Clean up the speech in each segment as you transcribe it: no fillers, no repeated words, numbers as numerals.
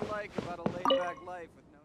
to like about a laid-back life with no...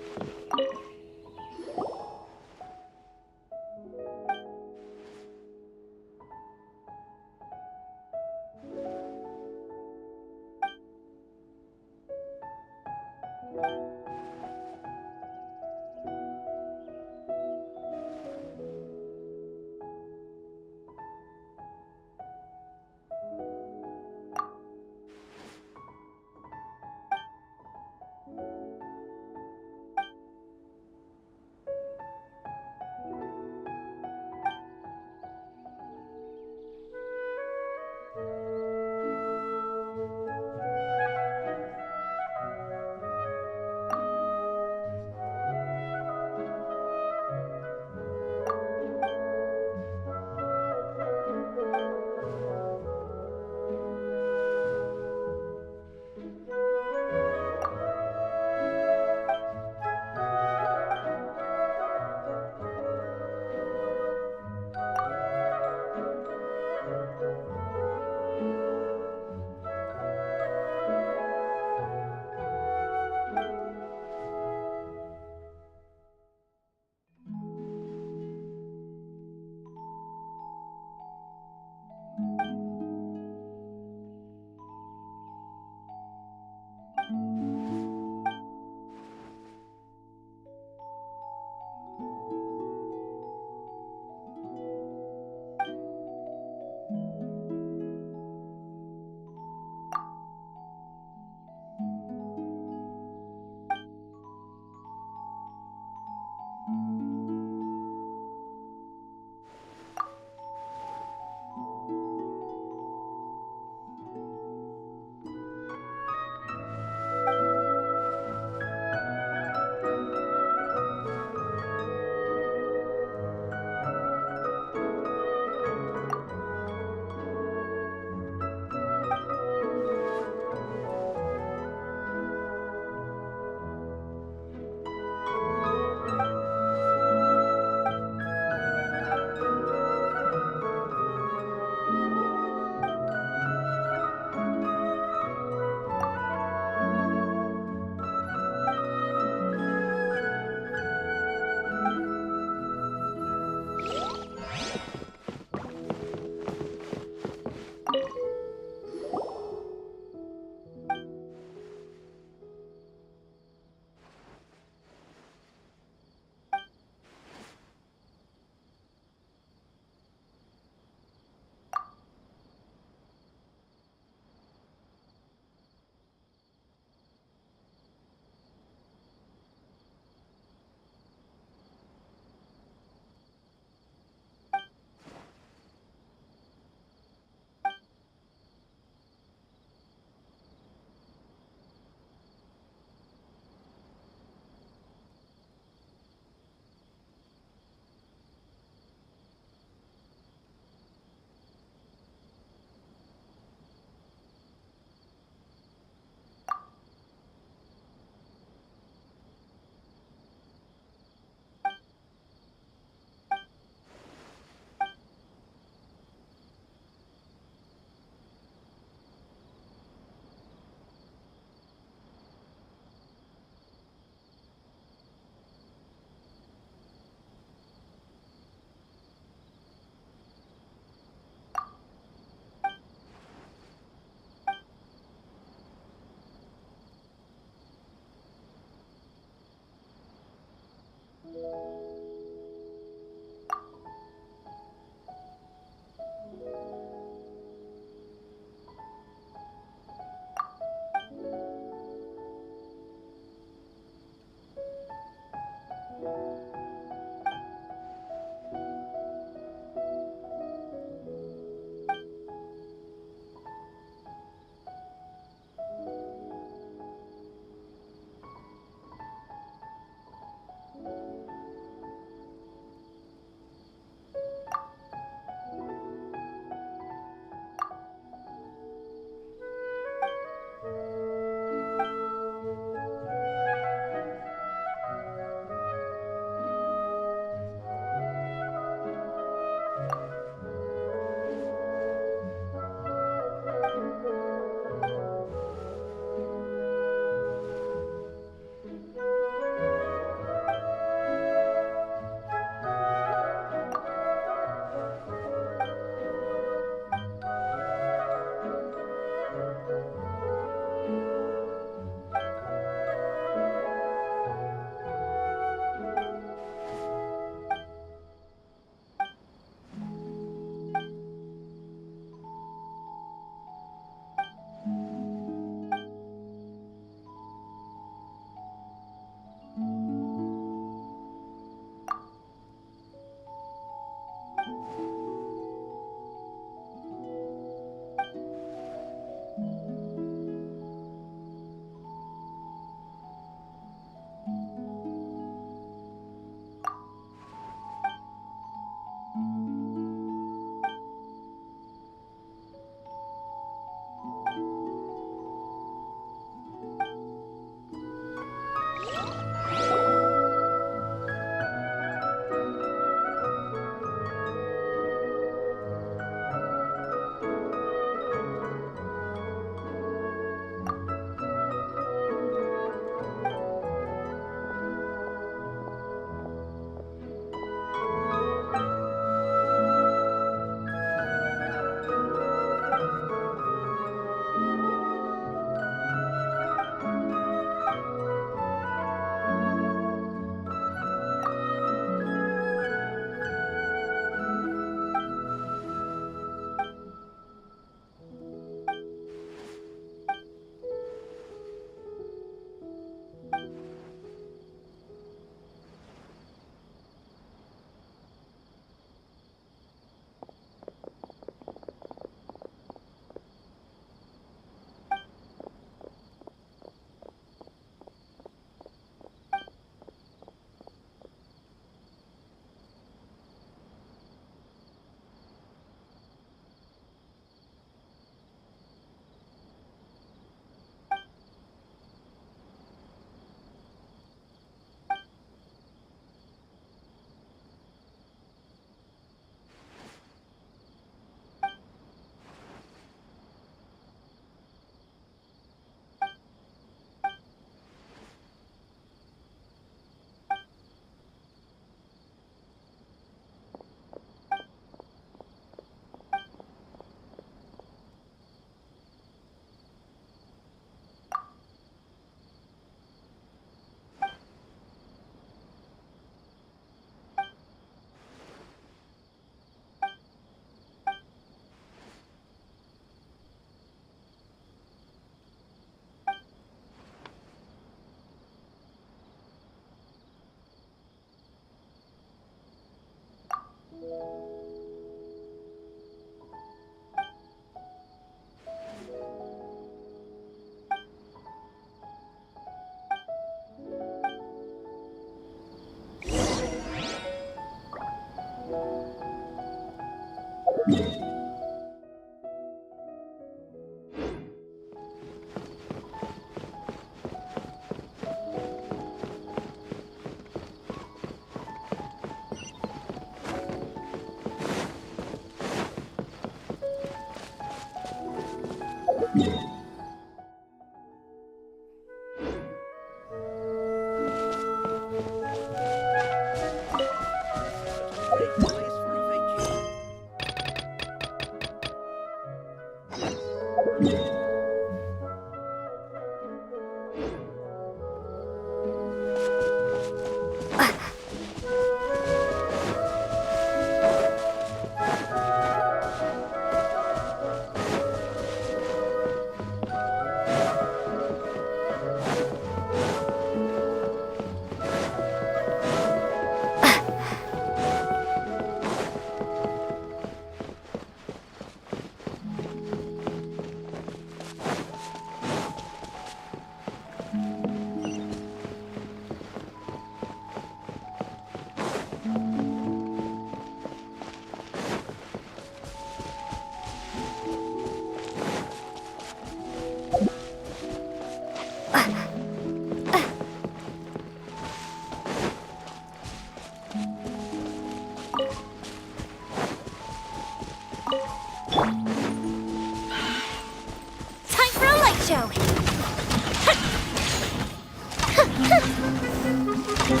What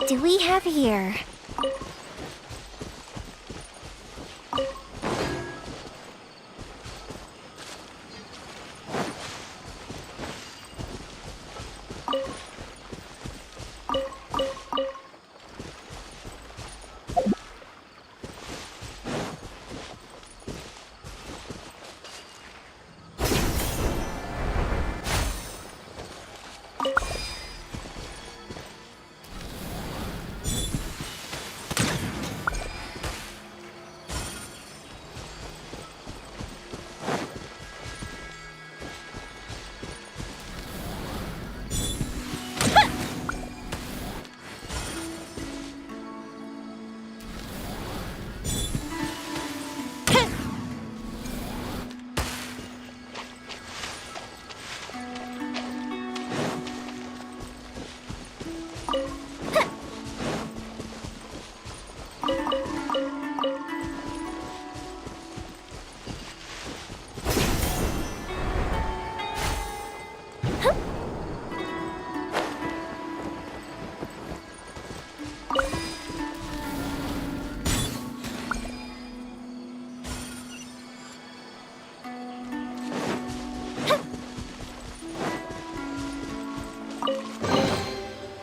do we have here?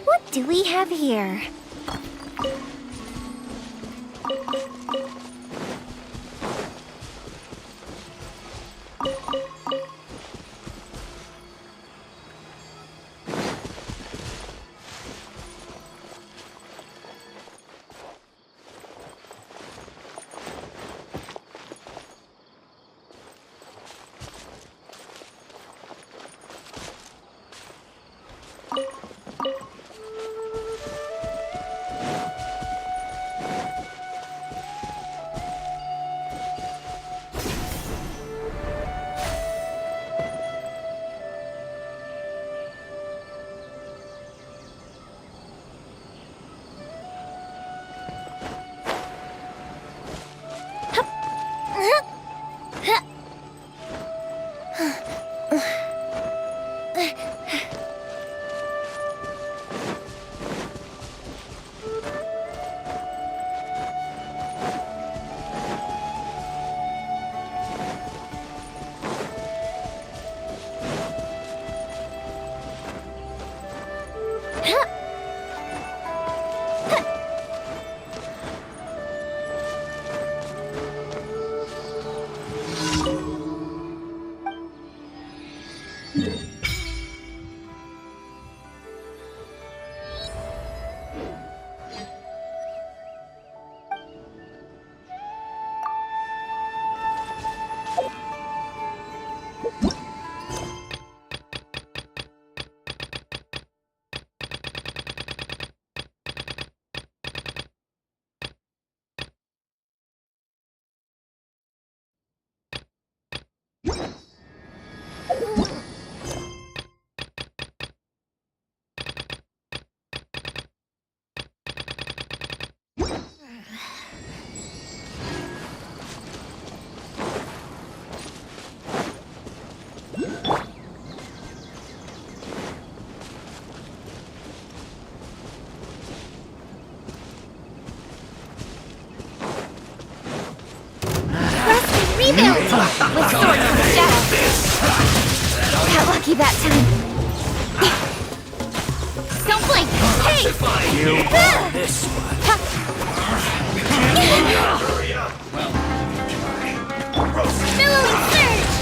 What do we have here? Rebuild! With swords from the shadows! Got lucky that time! Don't blink! Hey! You this one. Billowing surge!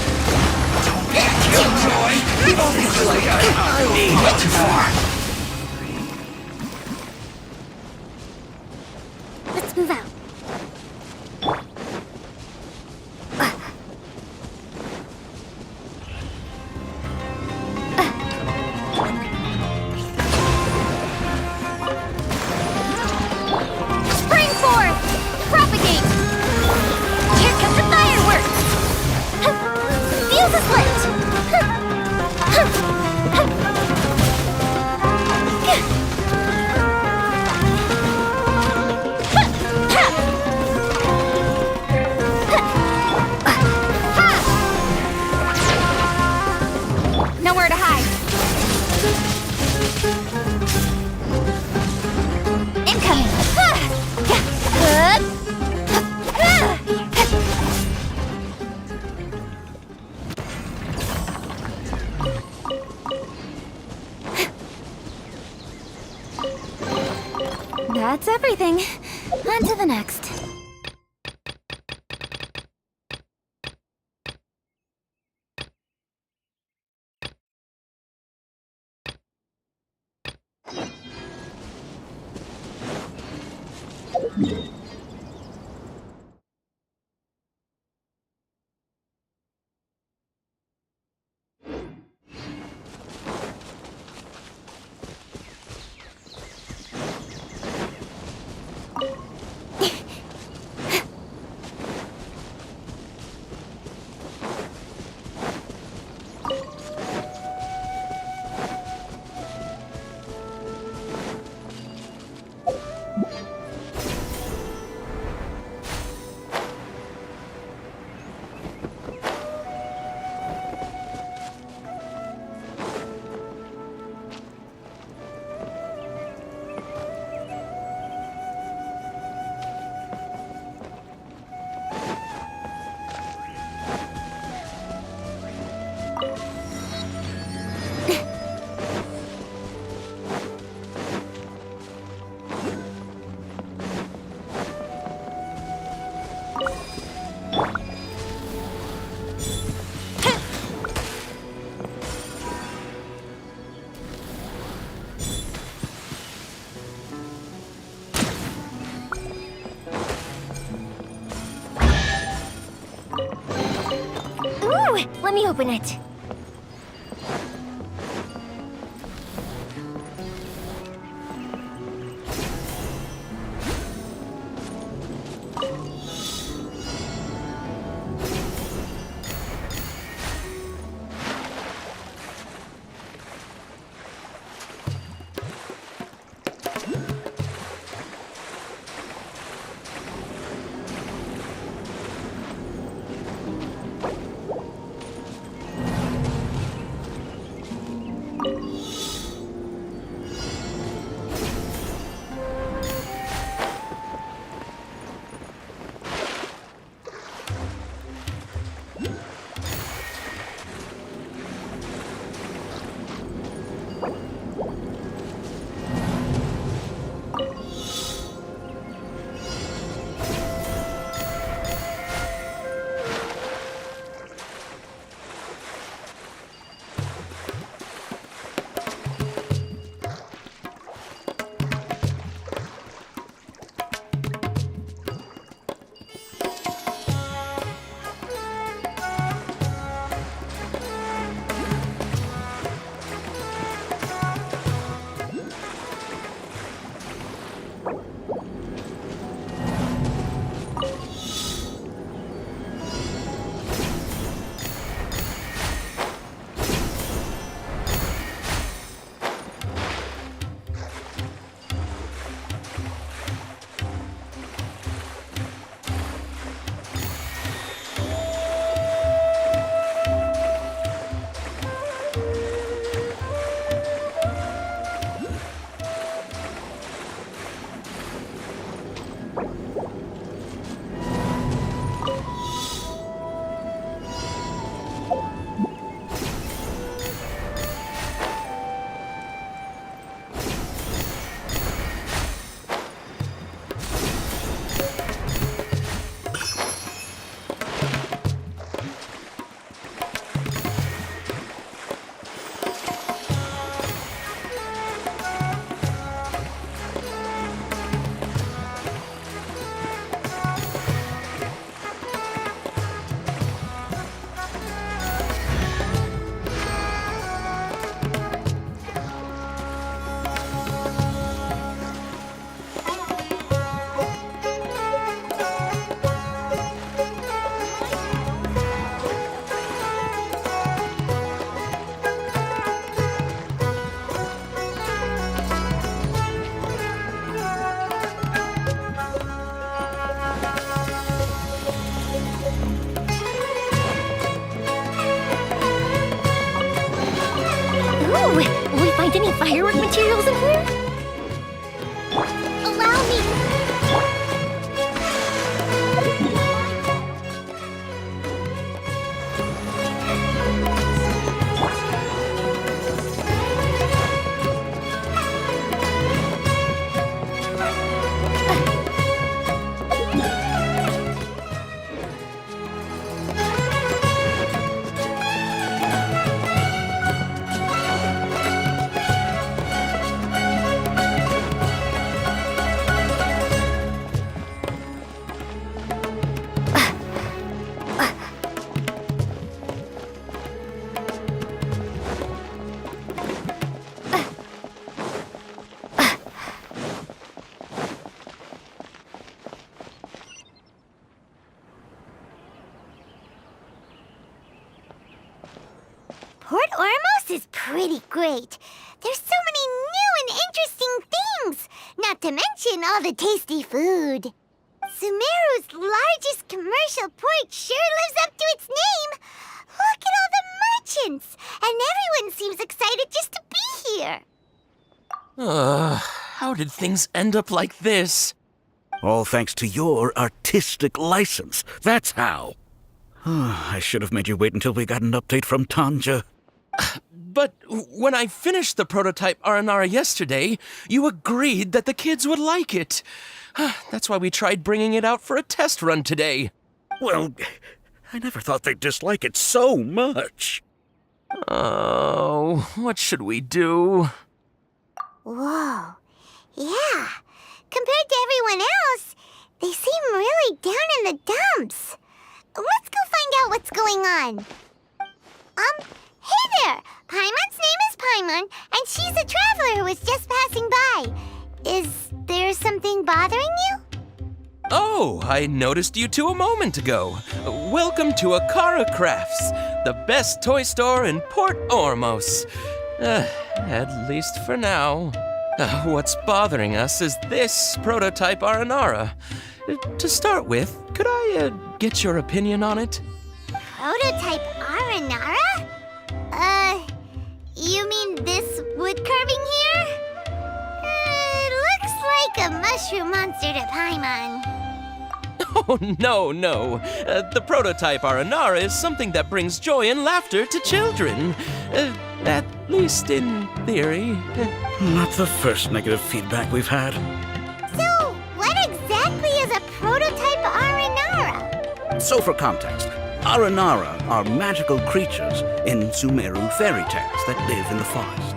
Killjoy! Not too far. Let's move out. Spring forth! Propagate! Here comes the fireworks! Fuse is lit! That's everything. On to the next. Ooh, let me open it. Will we find any firework materials in here? Allow me! This is pretty great. There's so many new and interesting things, not to mention all the tasty food. Sumeru's largest commercial port sure lives up to its name. Look at all the merchants, and everyone seems excited just to be here. How did things end up like this? All thanks to your artistic license. That's how. I should have made you wait until we got an update from Tanja. But when I finished the prototype Aranara yesterday, you agreed that the kids would like it. That's why we tried bringing it out for a test run today. Well, I never thought they'd dislike it so much. Oh, what should we do? Whoa. Yeah. Compared to everyone else, they seem really down in the dumps. Let's go find out what's going on. Hey there! Paimon's name is Paimon, and she's a traveler who was just passing by. Is there something bothering you? Oh, I noticed you two a moment ago. Welcome to Akara Crafts, the best toy store in Port Ormos. At least for now. What's bothering us is this prototype Aranara. To start with, could I get your opinion on it? Prototype Aranara? You mean this wood carving here? It looks like a mushroom monster to Paimon. Oh, no. The prototype Aranara is something that brings joy and laughter to children. At least in theory. Not the first negative feedback we've had. So, what exactly is a prototype Aranara? So for context, Aranara are magical creatures in Sumeru fairy tales that live in the forest.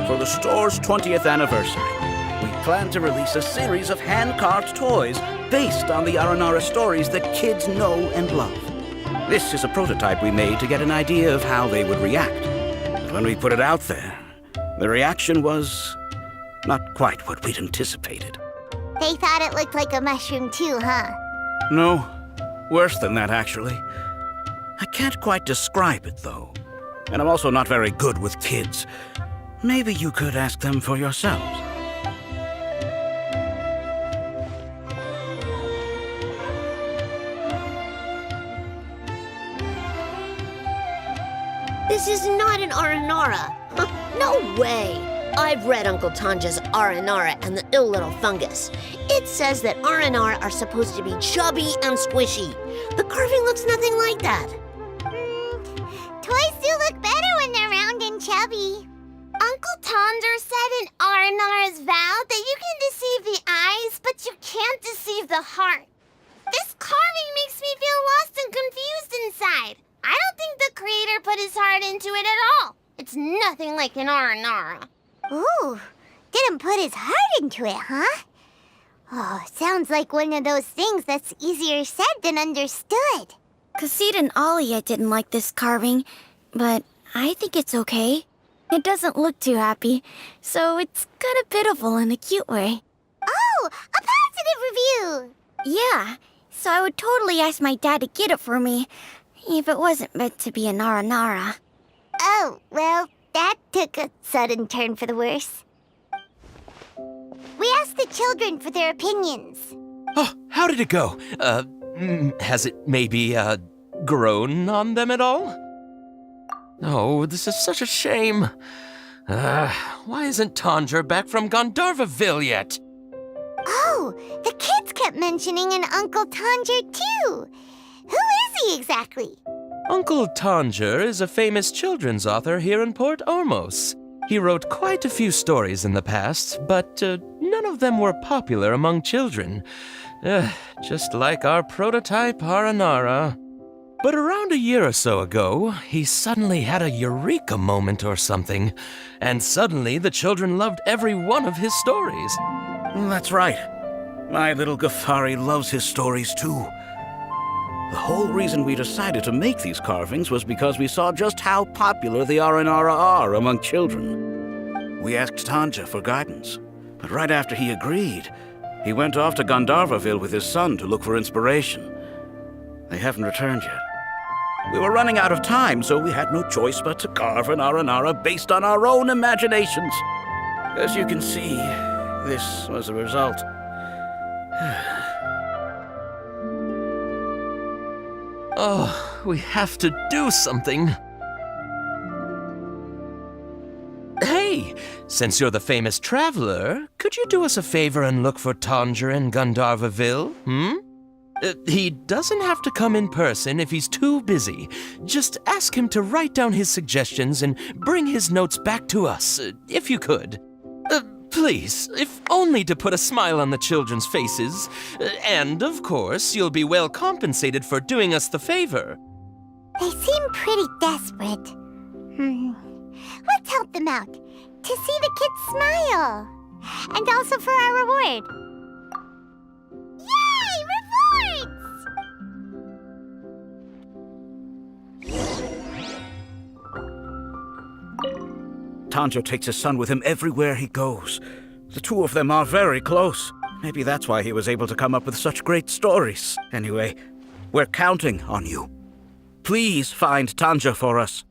For the store's 20th anniversary, we plan to release a series of hand-carved toys based on the Aranara stories that kids know and love. This is a prototype we made to get an idea of how they would react. But when we put it out there, the reaction was not quite what we'd anticipated. They thought it looked like a mushroom too, huh? No, worse than that, actually. I can't quite describe it, though. And I'm also not very good with kids. Maybe you could ask them for yourselves. This is not an Aranara. No way. I've read Uncle Tanja's Aranara and the Ill Little Fungus. It says that Aranara are supposed to be chubby and squishy. The carving looks nothing like that. Toys do look better when they're round and chubby. Uncle Tonder said in Aranara's vow that you can deceive the eyes, but you can't deceive the heart. This carving makes me feel lost and confused inside. I don't think the creator put his heart into it at all. It's nothing like an Aranara. Ooh, didn't put his heart into it, huh? Oh, sounds like one of those things that's easier said than understood. Cassid and Alia didn't like this carving, but I think it's okay. It doesn't look too happy, so it's kind of pitiful in a cute way. Oh, a positive review! Yeah, so I would totally ask my dad to get it for me, if it wasn't meant to be an Aranara. Oh, well, that took a sudden turn for the worse. We asked the children for their opinions. Oh, how did it go? Has it maybe, grown on them at all? Oh, this is such a shame. Why isn't Tanja back from Gandharvaville yet? Oh, the kids kept mentioning an Uncle Tanger, too. Who is he exactly? Uncle Tanger is a famous children's author here in Port Ormos. He wrote quite a few stories in the past, but none of them were popular among children. Just like our prototype Aranara. But around a year or so ago, he suddenly had a eureka moment or something, and suddenly the children loved every one of his stories. That's right. My little Ghaffari loves his stories, too. The whole reason we decided to make these carvings was because we saw just how popular the Aranara are among children. We asked Tanja for guidance, but right after he agreed, he went off to Gandharvaville with his son to look for inspiration. They haven't returned yet. We were running out of time, so we had no choice but to carve an Aranara based on our own imaginations. As you can see, this was the result. Oh, we have to do something. Hey, since you're the famous traveler, could you do us a favor and look for Tanger in Gandharvaville, he doesn't have to come in person if he's too busy. Just ask him to write down his suggestions and bring his notes back to us, if you could. Please, if only to put a smile on the children's faces. And, of course, you'll be well compensated for doing us the favor. They seem pretty desperate. Let's help them out. To see the kids smile. And also for our reward. Yay! Rewards! Tanger takes his son with him everywhere he goes. The two of them are very close. Maybe that's why he was able to come up with such great stories. Anyway, we're counting on you. Please find Tanger for us.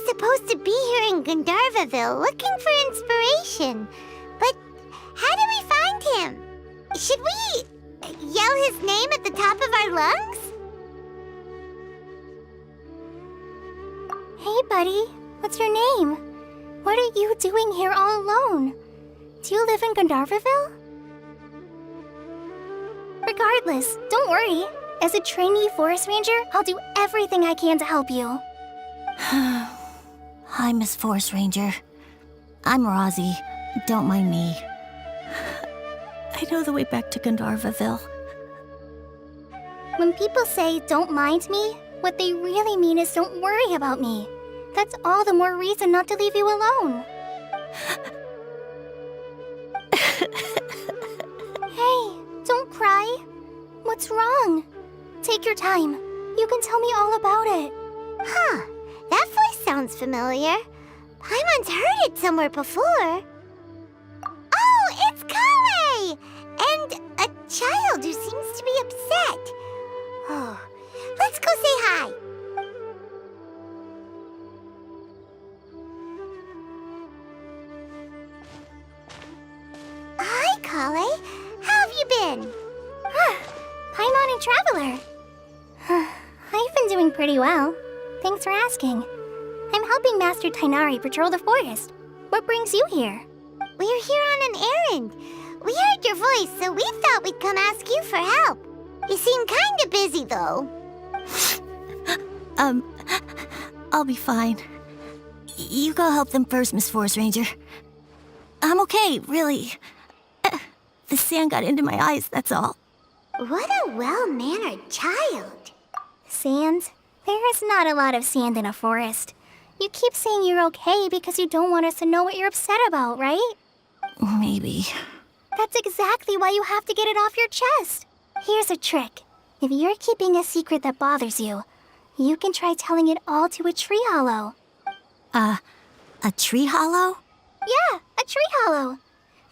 Supposed to be here in Gandharvaville looking for inspiration. But how do we find him? Should we yell his name at the top of our lungs? Hey, buddy. What's your name? What are you doing here all alone? Do you live in Gandharvaville? For Regardless, don't worry. As a trainee forest ranger, I'll do everything I can to help you. Hi, Miss Forest Ranger. I'm Rosie. Don't mind me. I know the way back to Gandharvaville. When people say, don't mind me, what they really mean is don't worry about me. That's all the more reason not to leave you alone. Hey, don't cry. What's wrong? Take your time. You can tell me all about it. Huh, that voice sounds familiar. Paimon's heard it somewhere before. Oh, it's Kale! And a child who seems to be upset. Oh, let's go say hi. Hi, Kale. How have you been? Paimon and Traveler. I've been doing pretty well. Thanks for asking. I'm helping Master Tainari patrol the forest. What brings you here? We're here on an errand. We heard your voice, so we thought we'd come ask you for help. You seem kinda busy, though. I'll be fine. You go help them first, Miss Forest Ranger. I'm okay, really. The sand got into my eyes, that's all. What a well-mannered child. Sand? There is not a lot of sand in a forest. You keep saying you're okay because you don't want us to know what you're upset about, right? Maybe. That's exactly why you have to get it off your chest. Here's a trick. If you're keeping a secret that bothers you, you can try telling it all to a tree hollow. A tree hollow? Yeah, a tree hollow.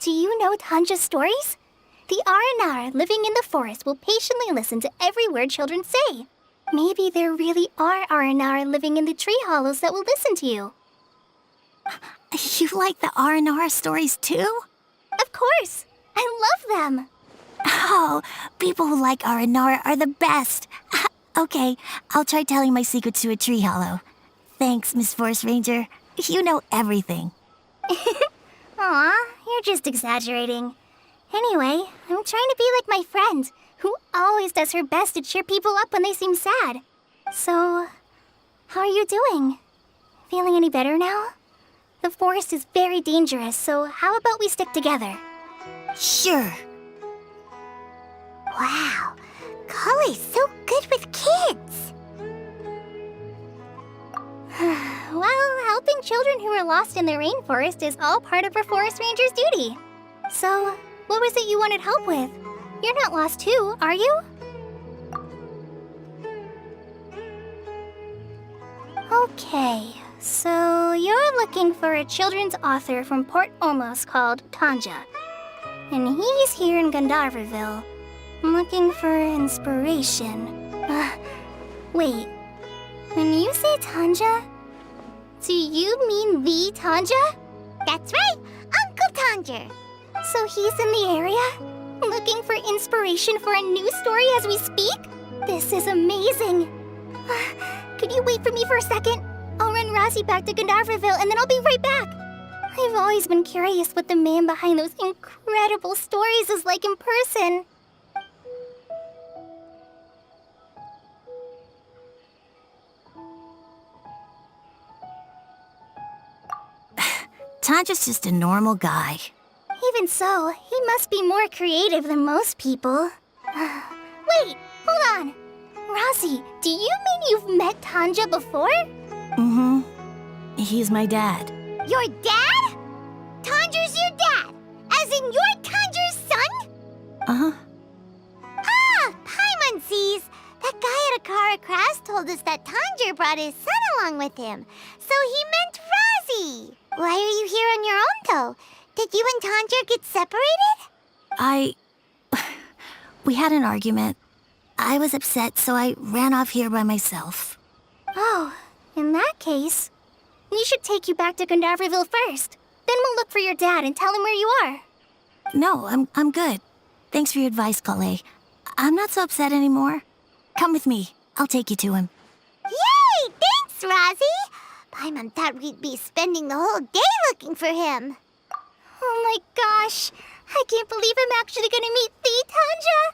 Do you know Tanja's stories? The Aranara living in the forest will patiently listen to every word children say. Maybe there really are Aranara living in the tree hollows that will listen to you. You like the R&R stories too? Of course. I love them. Oh, people who like R&R are the best. Okay, I'll try telling my secrets to a tree hollow. Thanks, Miss Forest Ranger. You know everything. Aw, you're just exaggerating. Anyway, I'm trying to be like my friend, who always does her best to cheer people up when they seem sad. So, how are you doing? Feeling any better now? The forest is very dangerous, so how about we stick together? Sure. Wow, Kale's so good with kids. Well, helping children who are lost in the rainforest is all part of a forest ranger's duty. So, what was it you wanted help with? You're not lost too, are you? Okay, so you're looking for a children's author from Port Ormos called Tanja. And he's here in Gandharvaville, looking for inspiration. Wait, when you say Tanja, do you mean the Tanja? That's right, Uncle Tanger. So he's in the area, looking for inspiration for a new story as we speak? This is amazing. Could you wait for me for a second? I'll run Rosie back to Gandharvaville and then I'll be right back. I've always been curious what the man behind those incredible stories is like in person. Tanja's just a normal guy. Even so, he must be more creative than most people. Wait, hold on. Rosie, do you mean you've met Tanja before? Mm-hmm. He's my dad. Your dad? Tanger's your dad? As in you're Tanger's son? Uh-huh. Ah, Paimon sees. That guy at Akara Crass told us that Tanger brought his son along with him. So he meant Rosie. Why are you here on your own, though? Did you and Tanger get separated? We had an argument. I was upset, so I ran off here by myself. Oh, in that case, we should take you back to Gandharvaville first. Then we'll look for your dad and tell him where you are. No, I'm good. Thanks for your advice, Kale. I'm not so upset anymore. Come with me. I'll take you to him. Yay! Thanks, Rosie. Paimon thought we'd be spending the whole day looking for him. Oh my gosh, I can't believe I'm actually gonna meet the Tanja.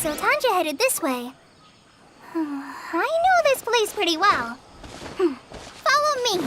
so Tanja headed this way. I know this place pretty well. Follow me.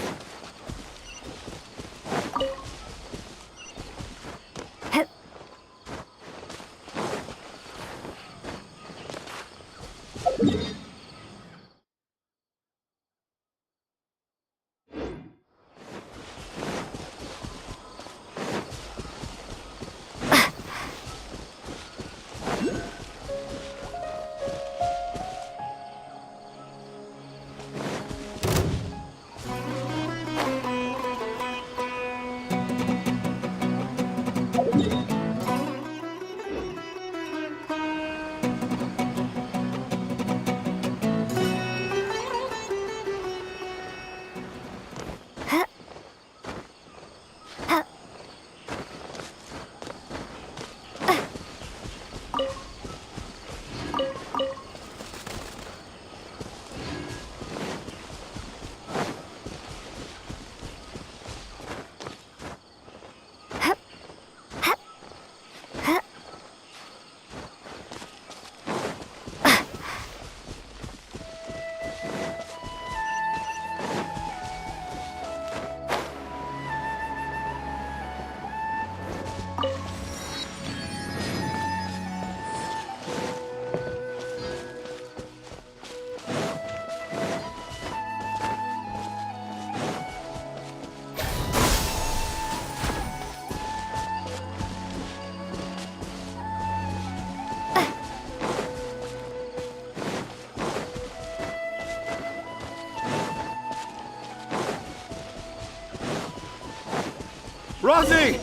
Rosie!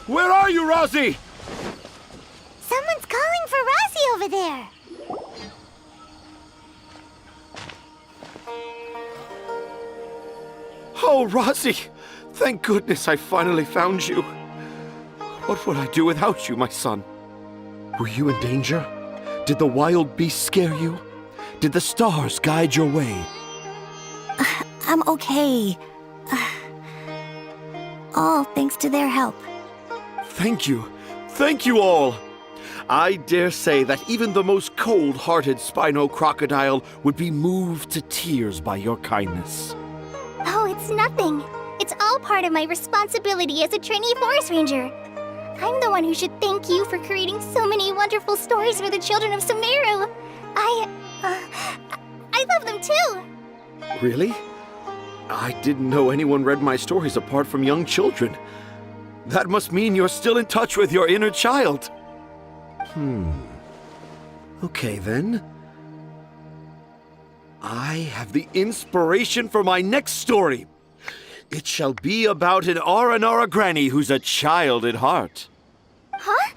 Where are you, Rosie? Someone's calling for Rosie over there. Oh, Rosie! Thank goodness I finally found you. What would I do without you, my son? Were you in danger? Did the wild beasts scare you? Did the stars guide your way? I'm okay. All thanks to their help. Thank you. Thank you all. I dare say that even the most cold-hearted Spino crocodile would be moved to tears by your kindness. Oh, it's nothing. It's all part of my responsibility as a trainee forest ranger. I'm the one who should thank you for creating so many wonderful stories for the children of Sumeru. I love them too. Really? I didn't know anyone read my stories apart from young children. That must mean you're still in touch with your inner child. Okay, then. I have the inspiration for my next story. It shall be about an Aranara granny who's a child at heart. Huh?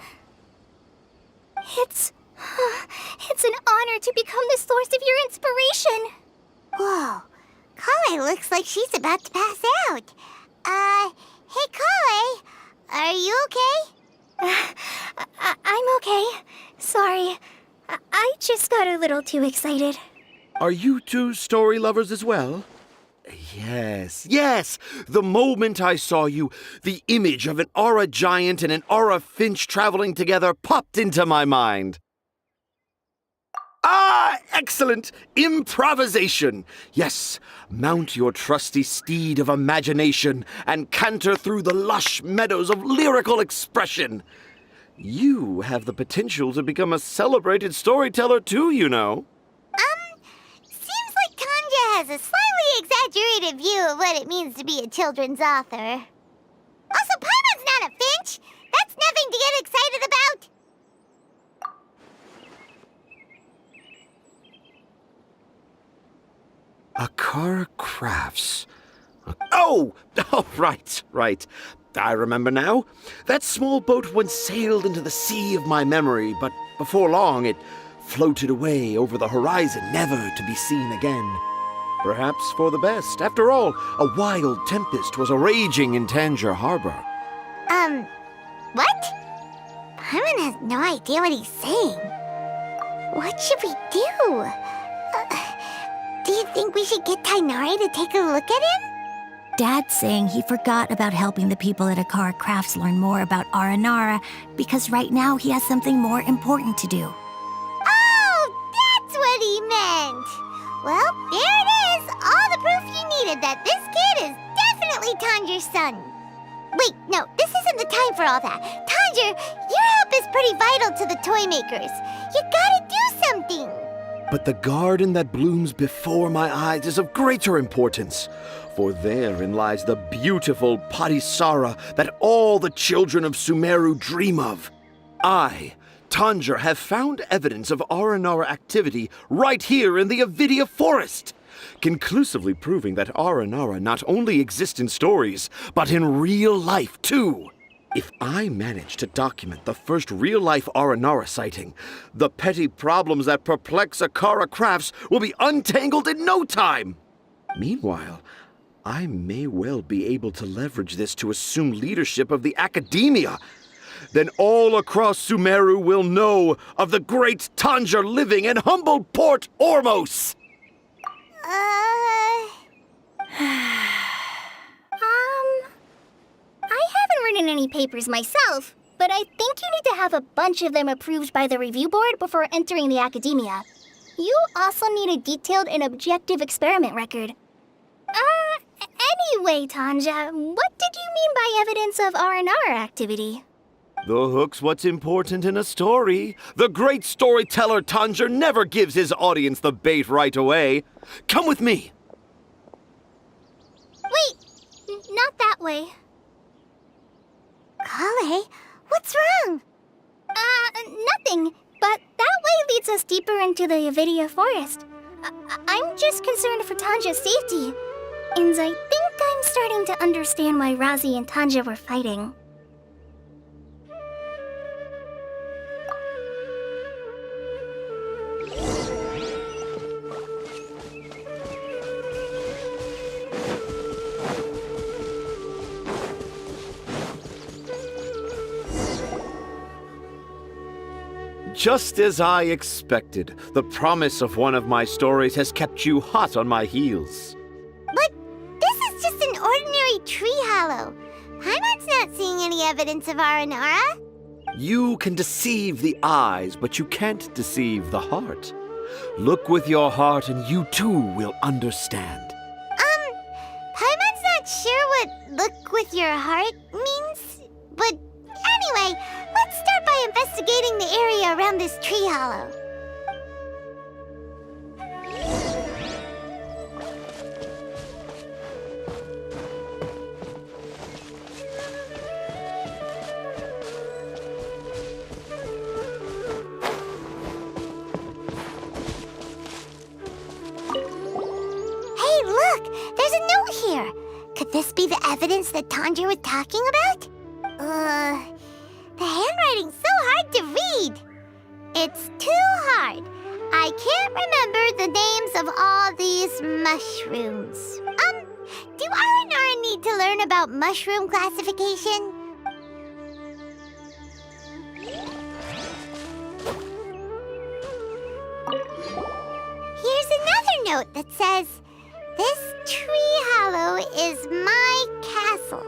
It's an honor to become the source of your inspiration. Whoa. Kale looks like she's about to pass out. Hey, Kale, are you okay? I'm okay. Sorry. I just got a little too excited. Are you two story lovers as well? Yes. The moment I saw you, the image of an aura giant and an aura finch traveling together popped into my mind. Ah, excellent! Improvisation! Yes, mount your trusty steed of imagination and canter through the lush meadows of lyrical expression. You have the potential to become a celebrated storyteller too, you know. Seems like Tanja has a slightly exaggerated view of what it means to be a children's author. Also, Paimon's not a finch. That's nothing to get excited about. Akara Crafts. Oh, right. I remember now. That small boat once sailed into the sea of my memory, but before long it floated away over the horizon, never to be seen again. Perhaps for the best. After all, a wild tempest was a-raging in Tangier Harbor. What? Paimon has no idea what he's saying. What should we do? Do you think we should get Tainari to take a look at him? Dad's saying he forgot about helping the people at Akara Crafts learn more about Aranara because right now he has something more important to do. Oh, Well, there it is! All the proof you needed that this kid is definitely Tanger's son. Wait, no, this isn't the time for all that. Tanger, your help is pretty vital to the toy makers. You gotta do something. But the garden that blooms before my eyes is of greater importance, for therein lies the beautiful Patisara that all the children of Sumeru dream of. I, Tanger, have found evidence of Aranara activity right here in the Avidia forest, conclusively proving that Aranara not only exist in stories, but in real life too. If I manage to document the first real-life Aranara sighting, the petty problems that perplex Akara Crafts will be untangled in no time. Meanwhile, I may well be able to leverage this to assume leadership of the academia. Then all across Sumeru will know of the great Tanger living in humble Port Ormos. I haven't written any papers myself, but I think you need to have a bunch of them approved by the review board before entering the academia. You also need a detailed and objective experiment record. Anyway, Tanja, what did you mean by evidence of R&R activity? The hook's what's important in a story. The great storyteller Tanger never gives his audience the bait right away. Come with me. Wait, not that way. Kale, what's wrong? Nothing. But that way leads us deeper into the Avidia forest. I'm just concerned for Tanja's safety. And I think I'm starting to understand why Razi and Tanja were fighting. Just as I expected, the promise of one of my stories has kept you hot on my heels. But this is just an ordinary tree hollow. Paimon's not seeing any evidence of Aranara. You can deceive the eyes, but you can't deceive the heart. Look with your heart and you too will understand. Paimon's not sure what look with your heart means. But anyway, let's start by investigating the area around this tree hollow. Hey, look! There's a note here! Could this be the evidence that Tanger was talking about? The handwriting's so hard to read. It's too hard. I can't remember the names of all these mushrooms. Do Aranara need to learn about mushroom classification? Here's another note that says, "This tree hollow is my castle."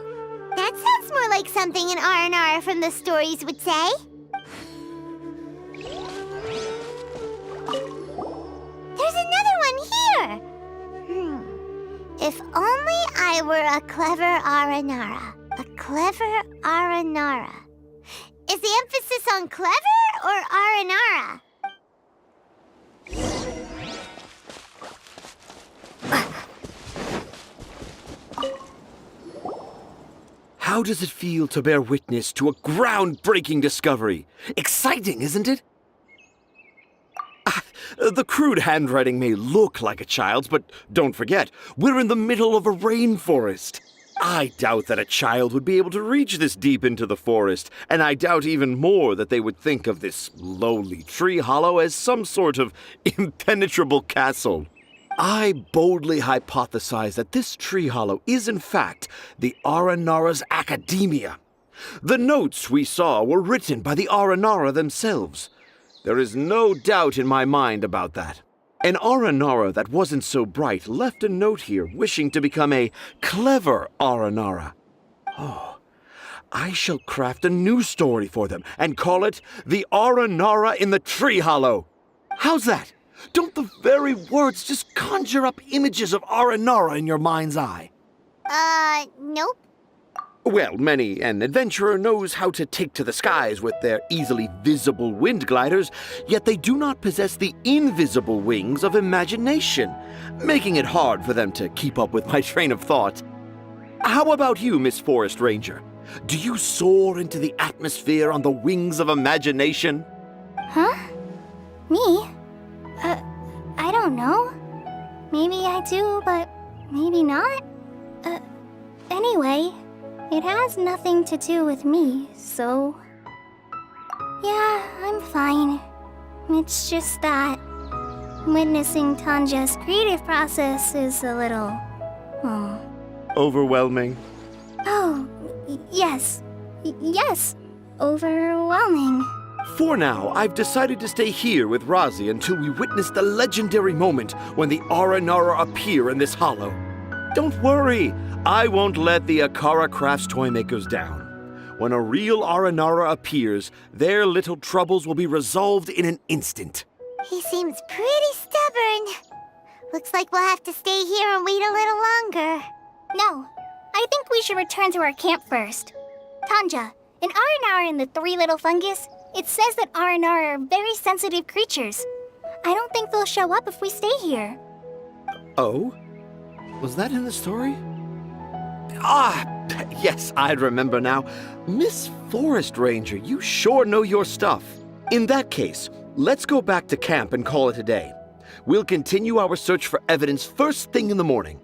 That sounds more like something an R&R from the stories would say. There's another one here. If only I were a clever Aranara. A clever Aranara. Is the emphasis on clever or Aranara? How does it feel to bear witness to a groundbreaking discovery? Exciting, isn't it? The crude handwriting may look like a child's, but don't forget, we're in the middle of a rainforest. I doubt that a child would be able to reach this deep into the forest, and I doubt even more that they would think of this lowly tree hollow as some sort of impenetrable castle. I boldly hypothesize that this tree hollow is in fact the Aranara's academia. The notes we saw were written by the Aranara themselves. There is no doubt in my mind about that. An Aranara that wasn't so bright left a note here wishing to become a clever Aranara. Oh, I shall craft a new story for them and call it The Aranara in the Tree Hollow. How's that? Don't the very words just conjure up images of Aranara in your mind's eye? Nope. Well, many an adventurer knows how to take to the skies with their easily visible wind gliders, yet they do not possess the invisible wings of imagination, making it hard for them to keep up with my train of thought. How about you, Miss Forest Ranger? Do you soar into the atmosphere on the wings of imagination? Huh? Me? I don't know. Maybe I do, but maybe not. Anyway, it has nothing to do with me, so... Yeah, I'm fine. It's just that witnessing Tanja's creative process is a little... Overwhelming. Oh, yes. Yes, overwhelming. For now, I've decided to stay here with Razi until we witness the legendary moment when the Aranara appear in this hollow. Don't worry, I won't let the Akara Crafts toymakers down. When a real Aranara appears, their little troubles will be resolved in an instant. He seems pretty stubborn. Looks like we'll have to stay here and wait a little longer. No, I think we should return to our camp first. Tanja, in Aranara and the Three Little Fungus, it says that Aranara are very sensitive creatures. I don't think they'll show up if we stay here. Oh? Was that in the story? Ah, yes, I remember now. Miss Forest Ranger, you sure know your stuff. In that case, let's go back to camp and call it a day. We'll continue our search for evidence first thing in the morning.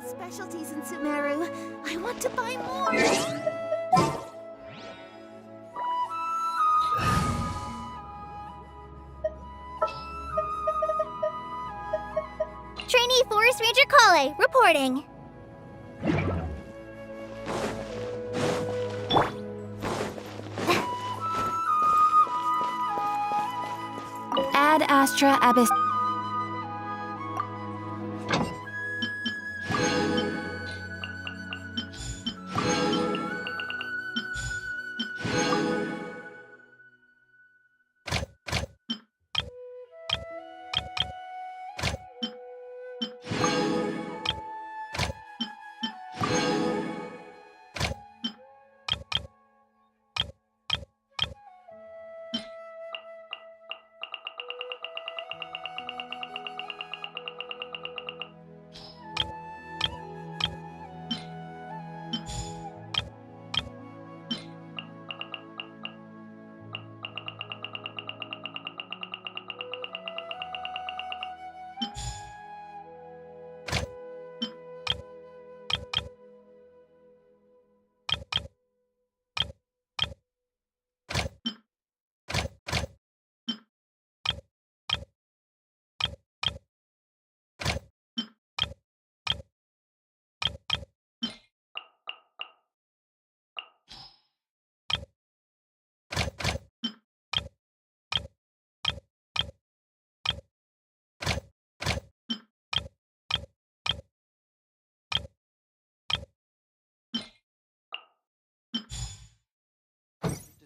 Specialties in Sumeru. I want to buy more. Trainee Forest Ranger Kale, reporting. Ad Astra Abyss.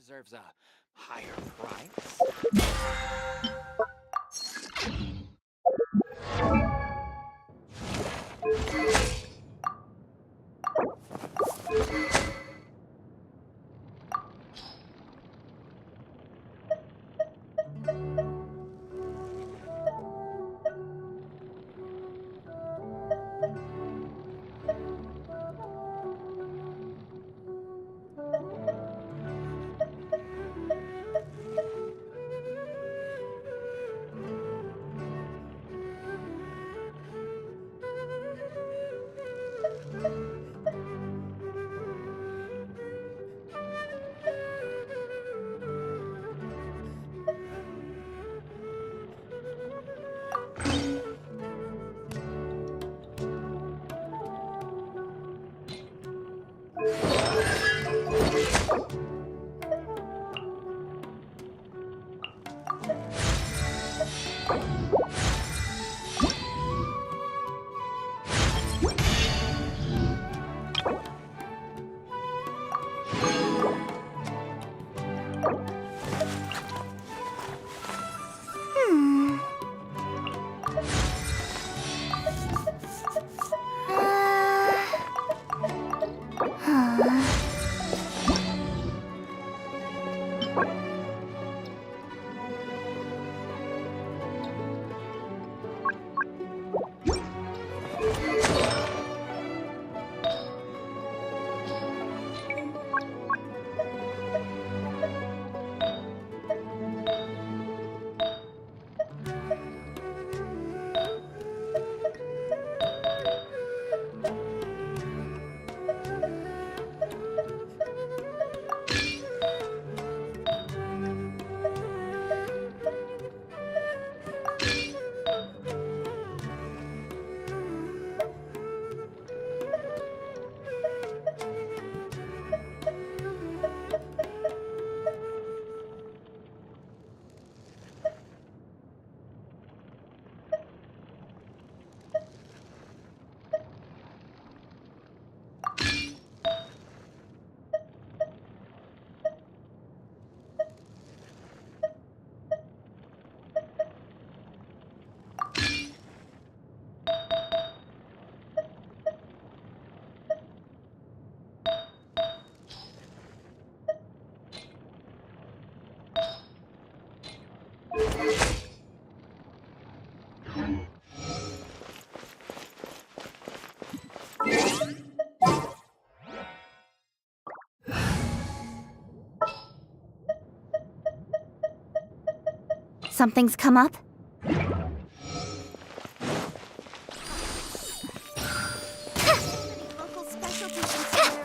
Deserves a higher price. Something's come up? Local specialty consider.